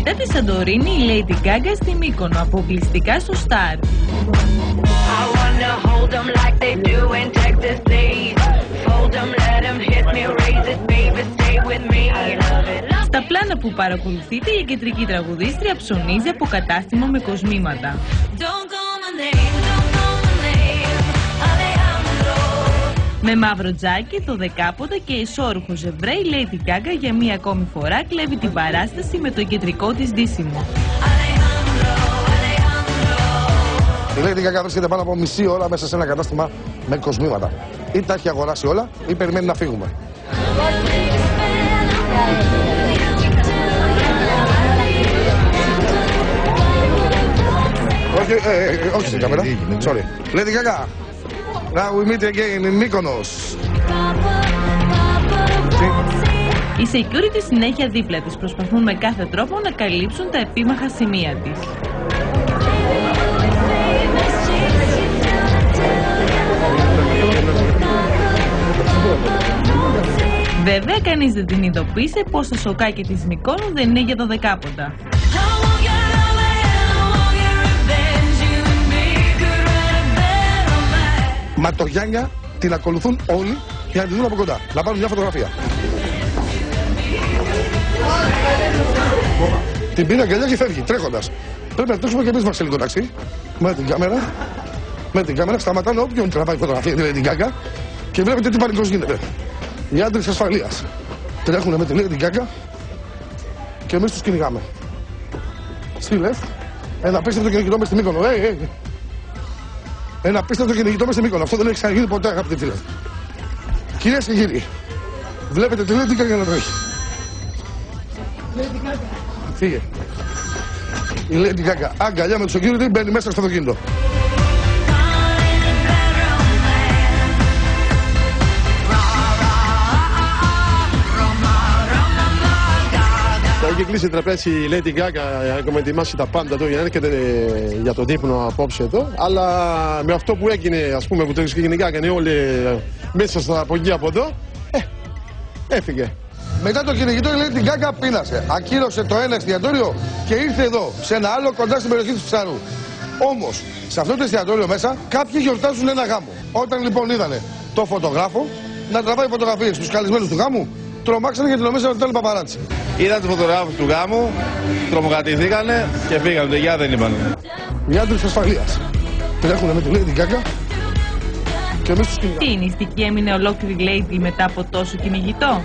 Μετά τη Σαντορίνη, η Lady Gaga στη Μύκονο, αποκλειστικά στο Star. Στα πλάνα που παρακολουθείτε, η κεντρική τραγουδίστρια ψωνίζει από κατάστημα με κοσμήματα. Με μαύρο τζάκι, το δεκάποντα και ισόρουχο ζευγρά, η Lady Gaga για μία ακόμη φορά κλέβει την παράσταση με το κεντρικό της ντύσιμο. Η Lady Gaga βρίσκεται πάνω από μισή ώρα μέσα σε ένα κατάστημα με κοσμήματα. Ή τα έχει αγοράσει όλα ή περιμένει να φύγουμε. Όχι στην κάμερα. Sorry. Lady Gaga. Now we meet again in Mykonos. Οι security συνέχεια δίπλα της προσπαθούν με κάθε τρόπο να καλύψουν τα επίμαχα σημεία της. Βέβαια, κανείς δεν την ειδοποίησε πως το σοκάκι της Μυκόνου δεν είναι για το δεκάποντα. Ματογιάνια την ακολουθούν όλοι για να τη δουν από κοντά. Να πάρουν μια φωτογραφία. Την πήρε αγκαλιά και φεύγει, τρέχοντας. Πρέπει να τρέξουμε και εμείς μας λίγο ταξί. Με την κάμερα. Με την κάμερα σταματάνε όποιον τραβάει φωτογραφία, τη Lady Gaga. Και βλέπετε τι πανικός γίνεται. Οι άντρες ασφαλείας τρέχουνε με τη Lady Gaga και εμείς τους κυνηγάμε. Στη left, ένα απίστευτο κυνηγητό μες στη Μύκονο. Ένα απίστευτο κυνηγητό μες στη Μύκονο. Αυτό δεν έχει ξαναγίνει ποτέ, αγαπητοί φίλοι. Κυρίες και κύριοι, βλέπετε τη Lady Gaga να τρέχει. Lady Gaga. Φύγε. Η Lady Gaga αγκαλιά με το security μπαίνει μέσα στο αυτοκίνητο. Έχει κλείσει τραπέζι η Lady Gaga, έχουμε ετοιμάσει τα πάντα εδώ για να έρχεται για τον ύπνο απόψε εδώ. Αλλά με αυτό που έγινε, ας πούμε, που το κυνηγάγανε όλοι μέσα στα απογεία από εδώ, έφυγε. Μετά το κυνηγητό η Lady Gaga πείνασε. Ακύρωσε το ένα εστιατόριο και ήρθε εδώ, σε ένα άλλο κοντά στην περιοχή του Ψαρού. Όμως, σε αυτό το εστιατόριο μέσα, κάποιοι γιορτάζουν ένα γάμο. Όταν λοιπόν είδανε το φωτογράφο να τραβάει φωτογραφίες στους καλεσμένους του γάμου, τρομάξανε γιατί νομίζανε ότι ήταν παπαράτσι. Είδαν τους φωτογράφους του γάμου, τρομοκρατηθήκανε και φύγανε. Τελειά δεν είπαν. Οι άντρες ασφαλείας τρέχουνε με τη Lady Gaga και εμείς τους κυνηγάμε. Τι νηστική έμεινε ολόκληρη Lady μετά από τόσο κυνηγητό.